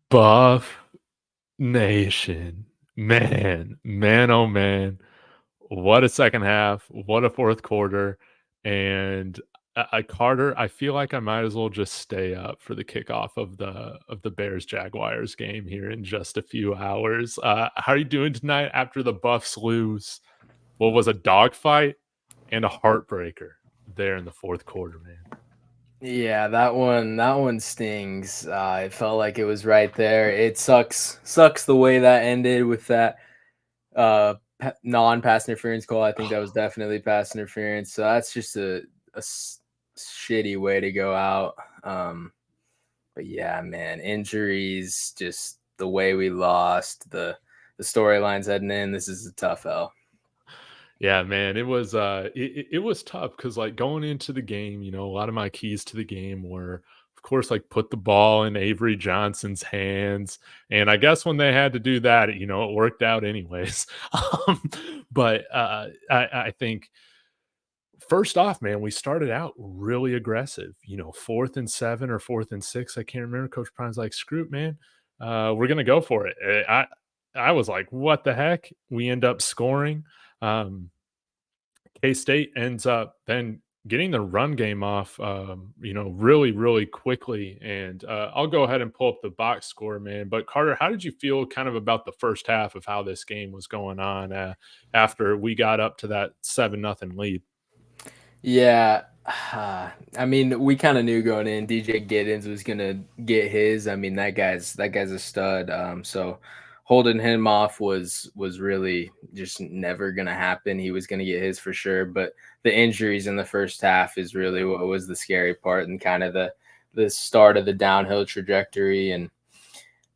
Buff Nation. Man, oh man. What a second half. What a fourth quarter. And Carter, I feel like I might as well just stay up for the kickoff of the Bears Jaguars game here in just a few hours. How are you doing tonight after the Buffs lose? What was a dogfight and a heartbreaker there in the fourth quarter, man. Yeah, that one stings. It felt like it was right there. It sucks the way that ended with that non-pass interference call. I think that was definitely pass interference. So that's just a shitty way to go out. But yeah, man, injuries, just the way we lost, the storylines heading in. This is a tough L. Yeah, man, it was tough because like going into the game, a lot of my keys to the game were, of course, like put the ball in Avery Johnson's hands, and I guess when they had to do that, it worked out anyways. um, but I think first off, man, we started out really aggressive. Fourth and 7 or fourth and 6, I can't remember. Coach Prime's like, "Screw it, man, we're gonna go for it." I was like, "What the heck?" We end up scoring. Um, K-State ends up then getting the run game off, really, really quickly. And I'll go ahead and pull up the box score, man. But Carter, how did you feel kind of about the first half of how this game was going on after we got up to that 7-0 lead? Yeah, I mean, we kind of knew going in DJ Giddens was gonna get his. I mean, that guy's a stud. So holding him off was really just never gonna happen. He was gonna get his for sure, but the injuries in the first half is really what was the scary part and kind of the start of the downhill trajectory. And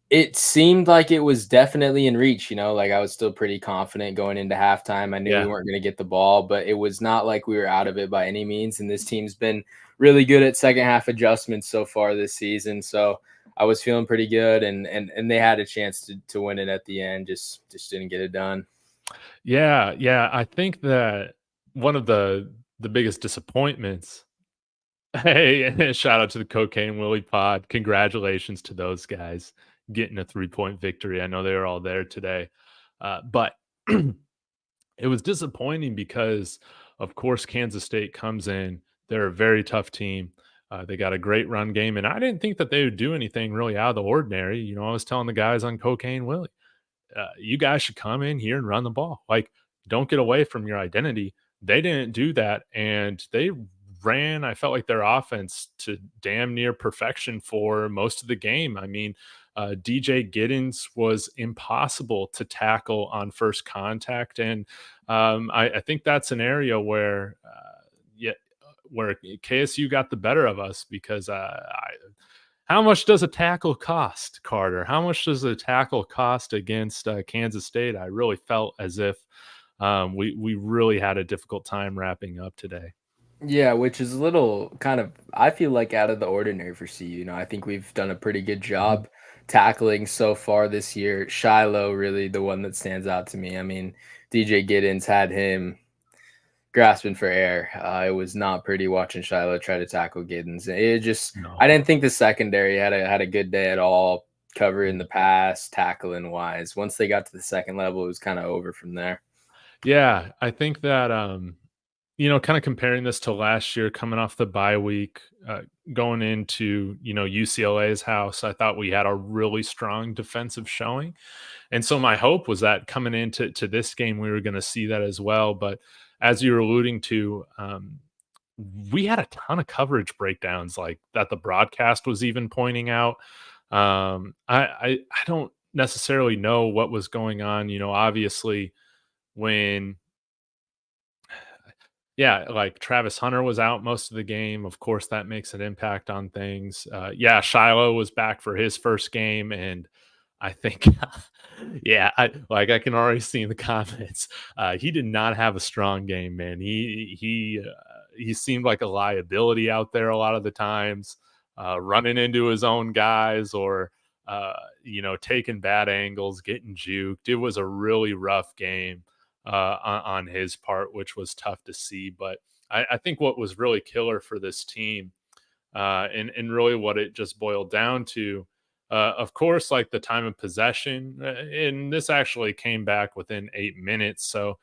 it seemed like it was definitely in reach, like I was still pretty confident going into halftime. I knew we Yeah. weren't going to get the ball, but it was not like we were out of it by any means. And this team's been really good at second half adjustments so far this season. So I was feeling pretty good, and they had a chance to win it at the end, just didn't get it done. Yeah. I think that one of the biggest disappointments. Hey, shout out to the Cocaine Willie pod. Congratulations to those guys getting a 3-point victory. I know they were all there today. But it was disappointing because, of course, Kansas State comes in. They're a very tough team. They got a great run game, and I didn't think that they would do anything really out of the ordinary. I was telling the guys on Cocaine Willie, you guys should come in here and run the ball. Like, don't get away from your identity. They didn't do that, and they ran. I felt like their offense to damn near perfection for most of the game. I mean, DJ Giddens was impossible to tackle on first contact, and I think that's an area where, yeah, where KSU got the better of us because how much does a tackle cost, Carter? How much does a tackle cost against Kansas State? I really felt as if we really had a difficult time wrapping up today. Yeah, which is a little kind of, I feel like, out of the ordinary for CU. I think we've done a pretty good Mhm. job tackling so far this year. Shiloh really the one that stands out to me. I mean, DJ Giddens had him grasping for air. It was not pretty watching Shiloh try to tackle Giddens. It just, I No. didn't think the secondary had a good day at all covering the pass, tackling wise. Once they got to the second level, it was kind of over from there. Yeah, I think that kind of comparing this to last year, coming off the bye week, going into UCLA's house, I thought we had a really strong defensive showing. And so my hope was that coming into this game, we were going to see that as well. But as you were alluding to, we had a ton of coverage breakdowns, like that the broadcast was even pointing out. I don't necessarily know what was going on. Obviously when yeah, like Travis Hunter was out most of the game. Of course, that makes an impact on things. Yeah, Shiloh was back for his first game, and I think, yeah, I can already see in the comments. He did not have a strong game, man. He seemed like a liability out there a lot of the times, running into his own guys or taking bad angles, getting juked. It was a really rough game on his part, which was tough to see. But I think what was really killer for this team, and really what it just boiled down to. Of course, like the time of possession, and this actually came back within 8 minutes, so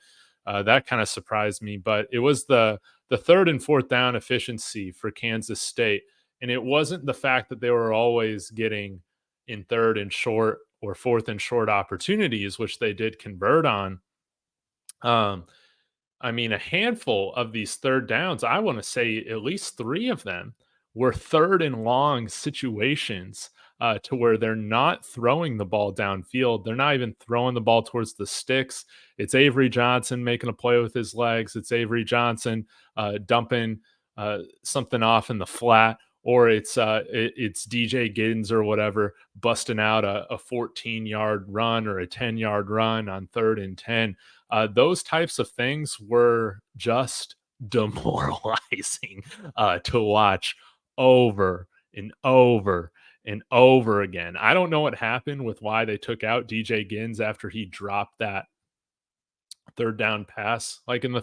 that kind of surprised me. But it was the third and fourth down efficiency for Kansas State, and it wasn't the fact that they were always getting in third and short or fourth and short opportunities, which they did convert on. Um, I mean, a handful of these third downs, I want to say at least three of them were third and long situations to where they're not throwing the ball downfield. They're not even throwing the ball towards the sticks. It's Avery Johnson making a play with his legs. It's Avery Johnson dumping something off in the flat, or it's DJ Giddens or whatever busting out a 14-yard run or a 10-yard run on 3rd and 10. Those types of things were just demoralizing to watch over and over and over again. I don't know what happened with why they took out DJ Gins after he dropped that third down pass, like in the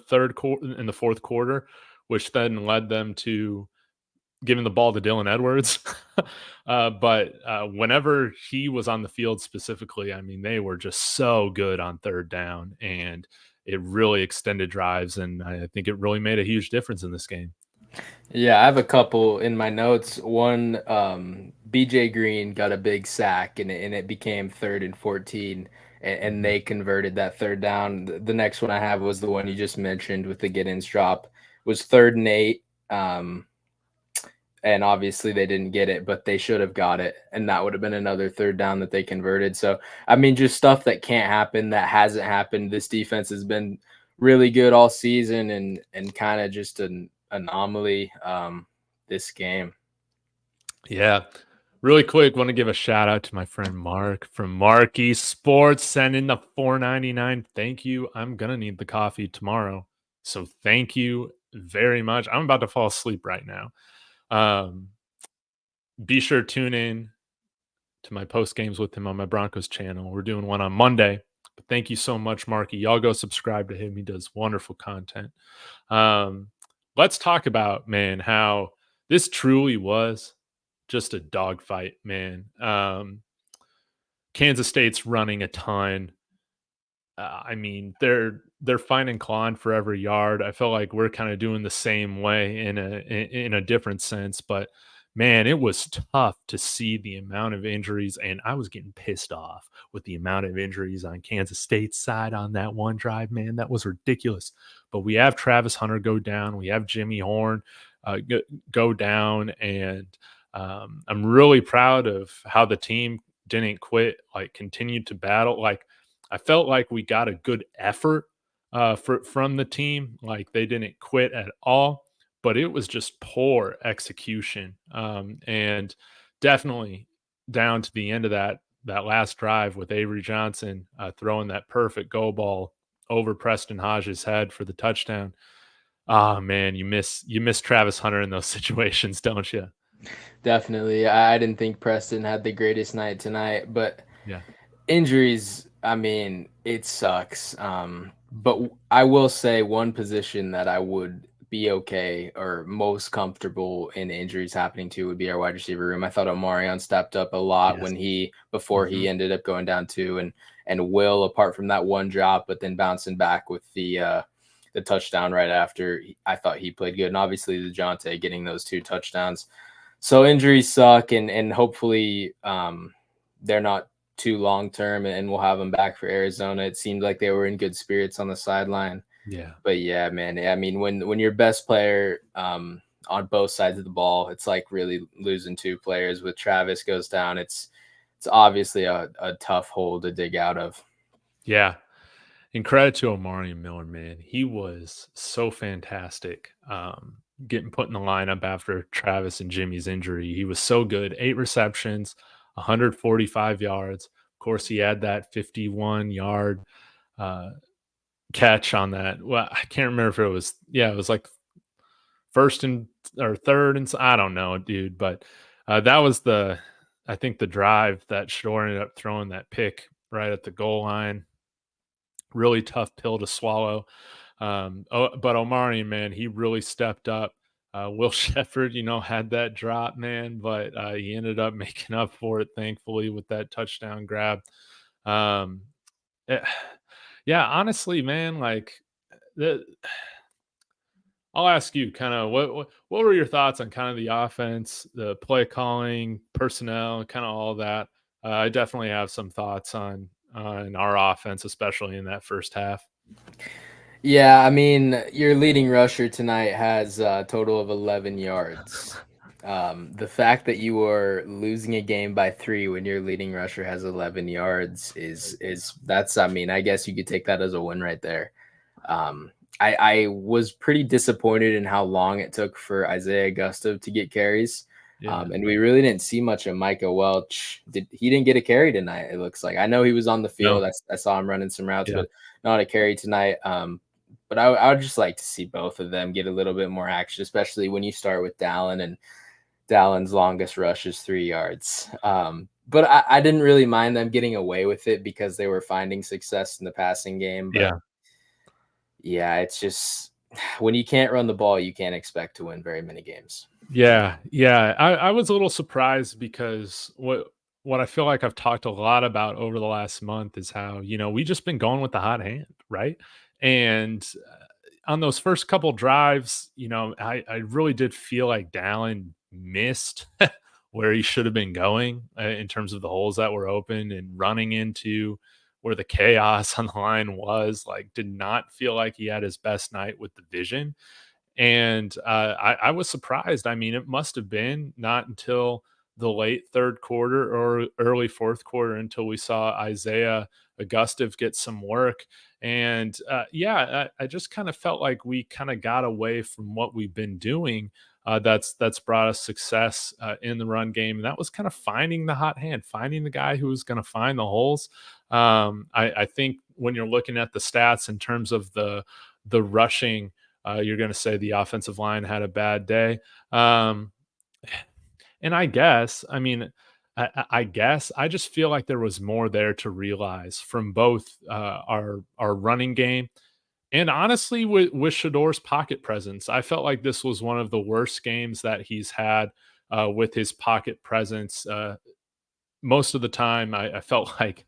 fourth quarter, which then led them to giving the ball to Dylan Edwards. But whenever he was on the field specifically, I mean, they were just so good on third down, and it really extended drives. And I think it really made a huge difference in this game. Yeah, I have a couple in my notes. One, BJ Green got a big sack, and it became 3rd and 14, and Mhm. they converted that third down. The next one I have was the one you just mentioned with the Giddens drop, was 3rd and 8. And obviously they didn't get it, but they should have got it, and that would have been another third down that they converted. So I mean, just stuff that can't happen, that hasn't happened. This defense has been really good all season, and kind of just an anomaly this game. Yeah. Really quick, want to give a shout out to my friend Mark from Marky Sports sending the 4.99. Thank you. I'm gonna need the coffee tomorrow. So thank you very much. I'm about to fall asleep right now. Um, be sure to tune in to my post games with him on my Broncos channel. We're doing one on Monday. But thank you so much, Marky. Y'all go subscribe to him. He does wonderful content. Um, let's talk about, man, how this truly was just a dogfight, man. Kansas State's running a ton. I mean, they're finding clawing for every yard. I feel like we're kind of doing the same way in a different sense, but man, it was tough to see the amount of injuries, and I was getting pissed off with the amount of injuries on Kansas State's side on that one drive. Man, that was ridiculous. But we have Travis Hunter go down, we have Jimmy Horn go down, and I'm really proud of how the team didn't quit, like continued to battle. Like I felt like we got a good effort from the team. Like they didn't quit at all, but it was just poor execution. And definitely down to the end of that last drive with Avery Johnson throwing that perfect go ball over Preston Hodges' head for the touchdown. Ah, man, you miss Travis Hunter in those situations, don't you? Definitely. I didn't think Preston had the greatest night tonight, but Yeah. injuries, I mean, it sucks. But I will say one position that I would be okay or most comfortable in injuries happening to would be our wide receiver room. I thought Omarion stepped up a lot Yes. before Hmm. he ended up going down two, and Will, apart from that one drop, but then bouncing back with the touchdown right after. I thought he played good, and obviously DeJounte getting those two touchdowns. So injuries suck, and hopefully they're not too long term, and we'll have them back for Arizona. It seemed like they were in good spirits on the sideline, Yeah. but yeah, man. I mean, when your best player on both sides of the ball, it's like really losing two players. With Travis goes down, it's obviously a tough hole to dig out of. Yeah. And credit to Omari Miller, man. He was so fantastic. Getting put in the lineup after Travis and Jimmy's injury. He was so good. 8 receptions, 145 yards. Of course, he had that 51-yard uh, catch on that. Well, I can't remember if it was, yeah, it was like first and or third. And I don't know, dude. But that was I think the drive that Shore ended up throwing that pick right at the goal line. Really tough pill to swallow. But Omari, man, he really stepped up. Will Shepard, had that drop, man, but he ended up making up for it, thankfully, with that touchdown grab. Um, eh, yeah, honestly, man, like the I'll ask you kind of what were your thoughts on kind of the offense, the play calling, personnel, kind of all that. I definitely have some thoughts on our offense, especially in that first half. Yeah, I mean, your leading rusher tonight has a total of 11 yards. The fact that you are losing a game by 3 when your leading rusher has 11 yards is that's, I mean, I guess you could take that as a win right there. Um, I was pretty disappointed in how long it took for Isaiah Gusto to get carries. Yeah, And we really didn't see much of Micah Welch. He didn't get a carry tonight, it looks like. I know he was on the field. no, I saw him running some routes, yeah, but not a carry tonight. But I would just like to see both of them get a little bit more action, especially when you start with Dallin, and Dallin's longest rush is 3 yards. But I didn't really mind them getting away with it because they were finding success in the passing game. But yeah. yeah, it's just when you can't run the ball, you can't expect to win very many games. Yeah, yeah. I was a little surprised because what I feel like I've talked a lot about over the last month is how, we just been going with the hot hand, right? And on those first couple drives, I really did feel like Dallin missed where he should have been going in terms of the holes that were open and running into where the chaos on the line was. Like, did not feel like he had his best night with the vision. And I was surprised. I mean, it must have been not until the late third quarter or early fourth quarter until we saw Isaiah Augustive get some work. And yeah, I just kind of felt like we kind of got away from what we've been doing. That's brought us success in the run game, and that was kind of finding the hot hand, finding the guy who was going to find the holes. I think when you're looking at the stats in terms of the rushing, you're going to say the offensive line had a bad day. Um, and I guess, I mean, I guess I just feel like there was more there to realize from both our running game and honestly with Shador's pocket presence. I felt like this was one of the worst games that he's had with his pocket presence. Most of the time, I felt like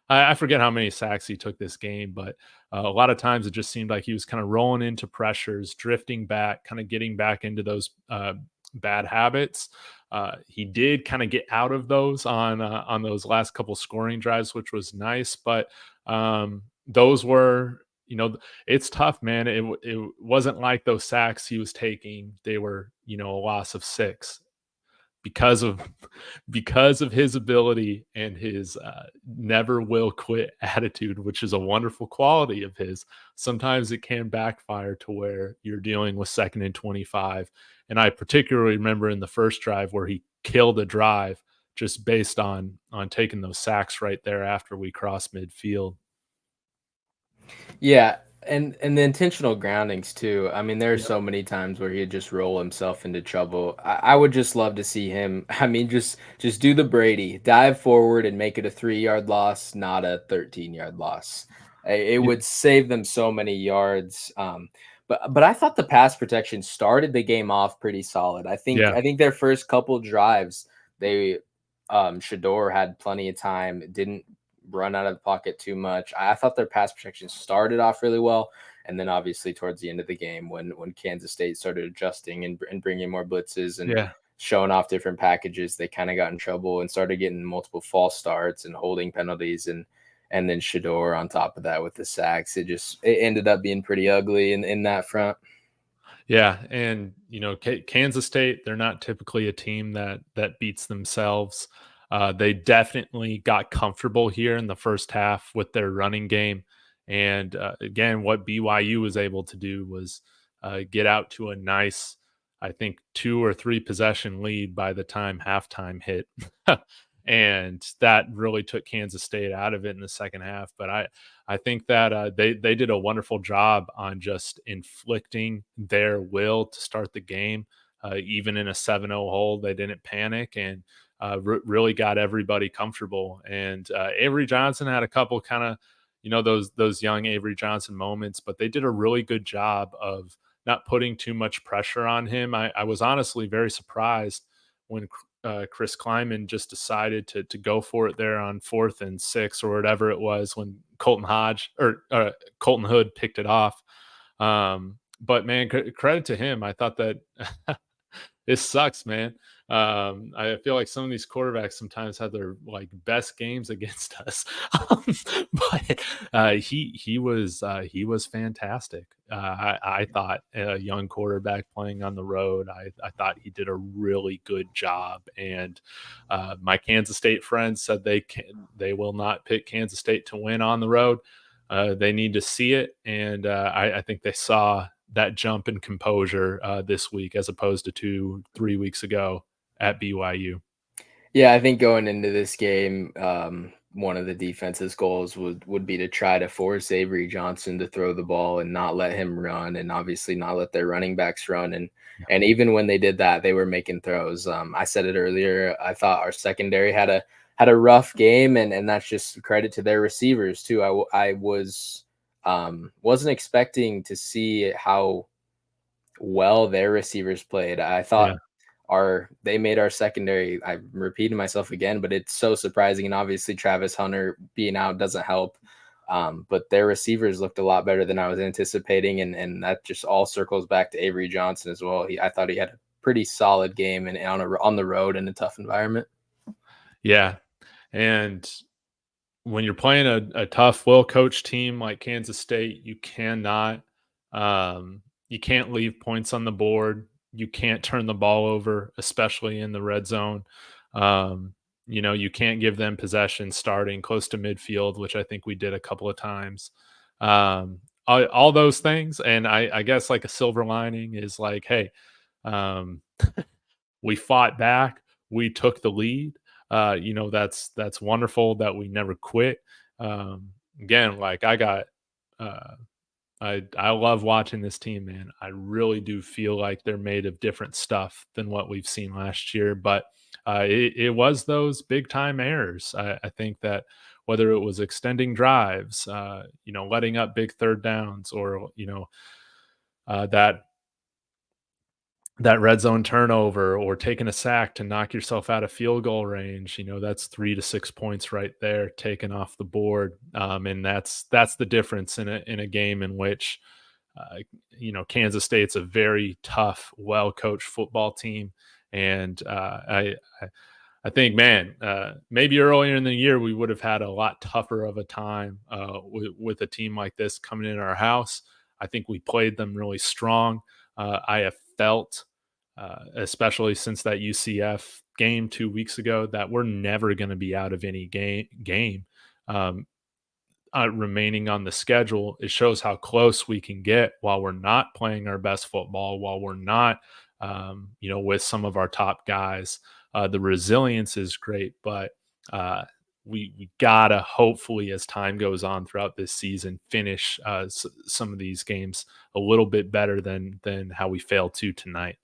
I forget how many sacks he took this game, but a lot of times it just seemed like he was kind of rolling into pressures, drifting back, kind of getting back into those bad habits. He did kind of get out of those on those last couple scoring drives, which was nice, but those were. It's tough, man. It wasn't like those sacks he was taking. They were, a loss of 6 because of because of his ability and his never will quit attitude, which is a wonderful quality of his. Sometimes it can backfire to where you're dealing with 2nd and 25. And I particularly remember in the first drive where he killed a drive just based on taking those sacks right there after we crossed midfield. Yeah, and the intentional groundings too. I mean, there are so many times where he'd just roll himself into trouble. I would just love to see him. I mean, just do the Brady, dive forward and make it a 3 yard loss, not a 13 yard loss. It Yeah, would save them so many yards. But I thought the pass protection started the game off pretty solid. I think yeah, I think their first couple drives, they Shador had plenty of time, didn't run out of the pocket too much. I thought their pass protection started off really well, and then obviously towards the end of the game, when Kansas State started adjusting and bringing more blitzes and yeah. showing off different packages, they kind of got in trouble and started getting multiple false starts and holding penalties, and then Shador on top of that with the sacks. It ended up being pretty ugly in that front. Yeah, and Kansas State, they're not typically a team that beats themselves. They definitely got comfortable here in the first half with their running game, and again, what BYU was able to do was get out to a nice, I think, 2 or 3 possession lead by the time halftime hit, and that really took Kansas State out of it in the second half. But I think that they did a wonderful job on just inflicting their will to start the game. Even in a 7-0 hole, they didn't panic and really got everybody comfortable. And Avery Johnson had a couple kind of those young Avery Johnson moments, but they did a really good job of not putting too much pressure on him. I was honestly very surprised when Chris Kleiman just decided to go for it there on 4th and 6 or whatever it was when Colton Hood picked it off. But man, credit to him. I thought that this sucks, man. I feel like some of these quarterbacks sometimes have their like best games against us, but he was fantastic. I thought a young quarterback playing on the road. I thought he did a really good job, and my Kansas State friends said they will not pick Kansas State to win on the road. They need to see it, and I think they saw that jump in composure this week as opposed to 3 weeks ago at BYU. Yeah, I think going into this game, one of the defense's goals would be to try to force Avery Johnson to throw the ball and not let him run, and obviously not let their running backs run. And even when they did that, they were making throws. I said it earlier. I thought our secondary had a rough game, and that's just credit to their receivers too. I wasn't expecting to see how well their receivers played. I thought Yeah. they made our secondary. I'm repeating myself again, but it's so surprising. And obviously, Travis Hunter being out doesn't help. But their receivers looked a lot better than I was anticipating, and that just all circles back to Avery Johnson as well. I thought he had a pretty solid game and on the road in a tough environment. Yeah. And when you're playing a tough, well-coached team like Kansas State, you can't leave points on the board. You can't turn the ball over, especially in the red zone. You can't give them possession starting close to midfield, which I think we did a couple of times. All those things, and I guess like a silver lining is like, hey, um, we fought back, we took the lead. That's wonderful that we never quit. Again, like uh, I love watching this team, man. I really do feel like they're made of different stuff than what we've seen last year. But it was those big time errors. I think that whether it was extending drives, letting up big third downs, or that red zone turnover or taking a sack to knock yourself out of field goal range, that's 3 to 6 points right there taken off the board. And that's the difference in a game in which, Kansas State's a very tough, well-coached football team. And I think, man, maybe earlier in the year we would have had a lot tougher of a time with a team like this coming in our house. I think we played them really strong. I have felt, especially since that UCF game 2 weeks ago, that we're never going to be out of any game. Um, Remaining on the schedule, it shows how close we can get while we're not playing our best football, while we're not, with some of our top guys. The resilience is great, but we gotta, hopefully, as time goes on throughout this season, finish some of these games a little bit better than how we failed to tonight.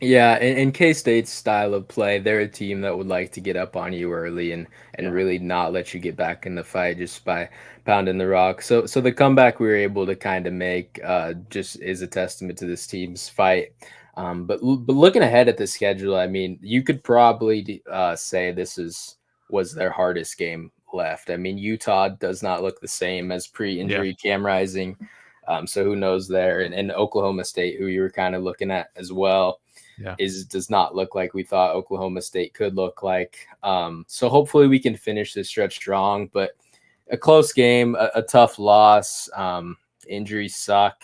Yeah, in K-State's style of play, they're a team that would like to get up on you early and Yeah, really not let you get back in the fight just by pounding the rock. So the comeback we were able to kind of make just is a testament to this team's fight. But looking ahead at the schedule, I mean, you could probably say was their hardest game left. I mean, Utah does not look the same as yeah, pre-injury Cam Rising. So who knows there? And Oklahoma State, who you were kind of looking at as well, yeah. does not look like we thought Oklahoma State could look like. So hopefully we can finish this stretch strong, but a close game, a tough loss. Injuries suck.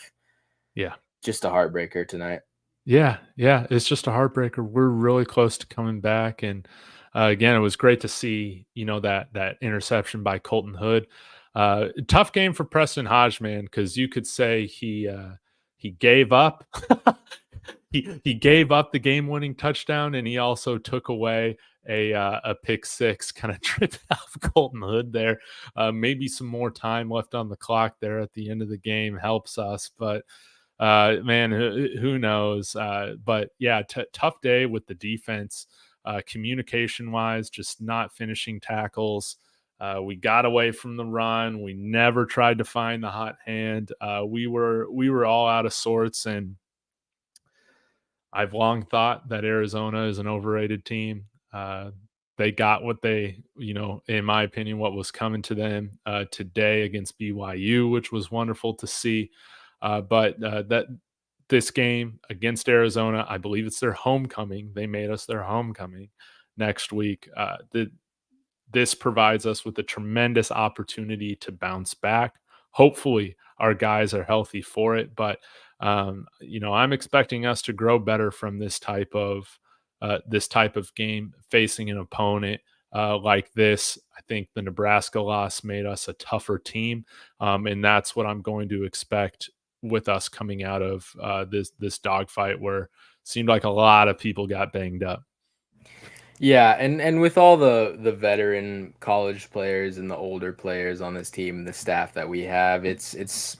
Yeah. Just a heartbreaker tonight. Yeah, yeah, it's just a heartbreaker. We're really close to coming back, and again, it was great to see that interception by Colton Hood. Tough game for Preston Hodgman because you could say he gave up. He gave up the game winning touchdown, and he also took away a pick six, kind of tripped off Colton Hood there. Maybe some more time left on the clock there at the end of the game helps us, but man, who knows? But yeah, tough day with the defense, communication wise, just not finishing tackles. We got away from the run. We never tried to find the hot hand. We were all out of sorts, and I've long thought that Arizona is an overrated team. They got what they, in my opinion, what was coming to them today against BYU, which was wonderful to see. But that this game against Arizona, I believe it's their homecoming. They made us their homecoming next week. This provides us with a tremendous opportunity to bounce back. Hopefully, our guys are healthy for it, but I'm expecting us to grow better from this type of game facing an opponent like this. I think the Nebraska loss made us a tougher team, and that's what I'm going to expect with us coming out of this dogfight where it seemed like a lot of people got banged up. Yeah, and with all the veteran college players and the older players on this team and the staff that we have, it's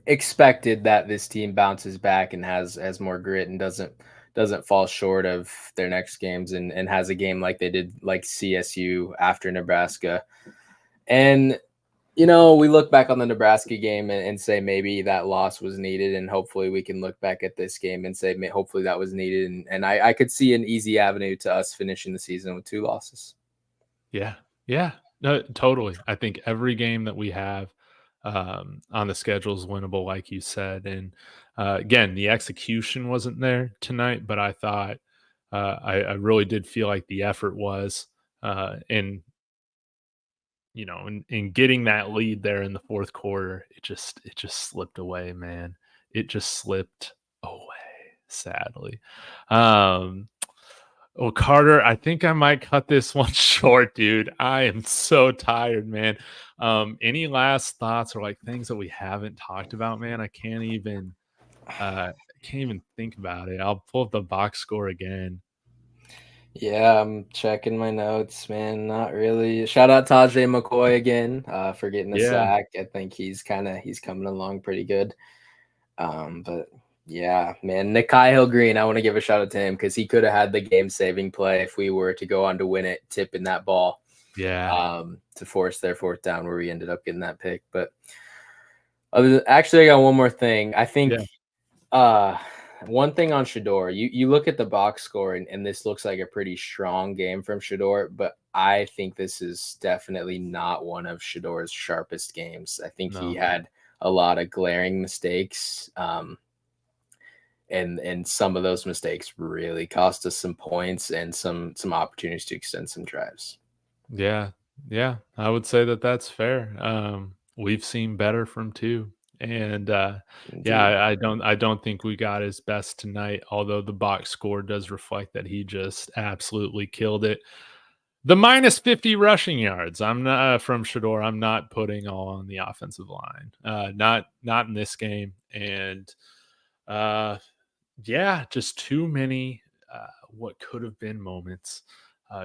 expected that this team bounces back and has more grit and doesn't fall short of their next games and has a game like they did like CSU after Nebraska. And we look back on the Nebraska game and say maybe that loss was needed, and hopefully we can look back at this game and say hopefully that was needed. And I could see an easy avenue to us finishing the season with 2 losses. Yeah. Yeah. No, totally. I think every game that we have on the schedule is winnable, like you said. And again, the execution wasn't there tonight, but I thought I really did feel like the effort was. In getting that lead there in the fourth quarter, it just slipped away, man. It just slipped away, sadly. Um, well, Carter, I think I might cut this one short, dude. I am so tired, man. Any last thoughts or like things that we haven't talked about, man? I can't even think about it. I'll pull up the box score again. Yeah, I'm checking my notes, man. Not really. Shout out Tajay McCoy again for getting the Yeah, sack. I think he's coming along pretty good. But yeah, man, Nikhil Green, I want to give a shout out to him because he could have had the game saving play if we were to go on to win it, tipping that ball yeah, to force their fourth down where we ended up getting that pick. But actually, I got one more thing. I think yeah. uh, one thing on Shador, you look at the box score and this looks like a pretty strong game from Shador, but I think this is definitely not one of Shador's sharpest games. I think he No. had a lot of glaring mistakes. And some of those mistakes really cost us some points and some opportunities to extend some drives. Yeah, yeah, I would say that that's fair. We've seen better from 2, and, yeah, Indeed. I don't think we got his best tonight, although the box score does reflect that he just absolutely killed it. The minus 50 rushing yards, I'm not from Shador, I'm not putting all on the offensive line, not in this game, and, uh yeah, just too many what could have been moments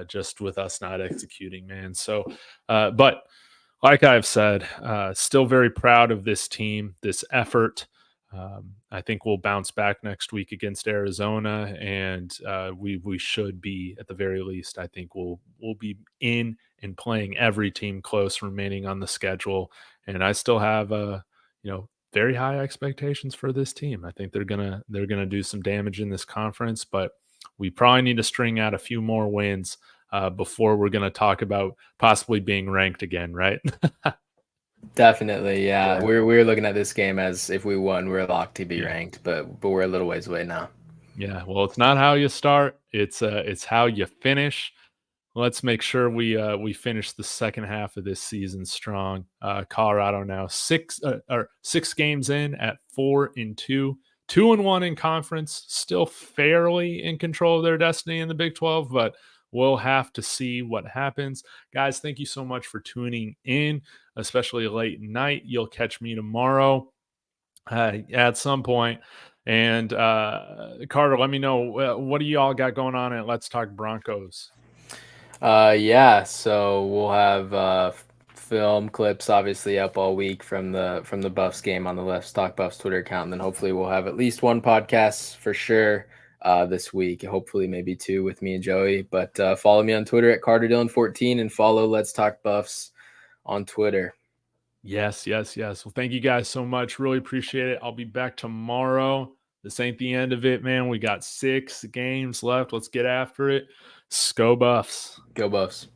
just with us not executing, man. But like I've said, still very proud of this team, this effort. I think we'll bounce back next week against Arizona, and we should be at the very least. I think we'll be in and playing every team close remaining on the schedule, and I still have very high expectations for this team. I think they're gonna do some damage in this conference, but we probably need to string out a few more wins before we're gonna talk about possibly being ranked again, right? Definitely, yeah. Yeah. We're looking at this game as if we won, we're locked to be Yeah. ranked, but we're a little ways away now. Yeah. Well, it's not how you start; it's how you finish. Let's make sure we finish the second half of this season strong. Colorado now 6 games in at 4-2, 2-1 in conference, still fairly in control of their destiny in the Big 12, but we'll have to see what happens. Guys, thank you so much for tuning in, especially late night. You'll catch me tomorrow at some point. And Carter, let me know what do y'all got going on at Let's Talk Broncos. Yeah, so we'll have film clips obviously up all week from the Buffs game on the Let's Talk Buffs Twitter account, and then hopefully we'll have at least one podcast for sure this week. Hopefully maybe 2 with me and Joey. But follow me on Twitter at CarterDillon14 and follow Let's Talk Buffs on Twitter. Yes, yes, yes. Well, thank you guys so much. Really appreciate it. I'll be back tomorrow. This ain't the end of it, man. We got 6 games left. Let's get after it. Go Buffs. Go Buffs.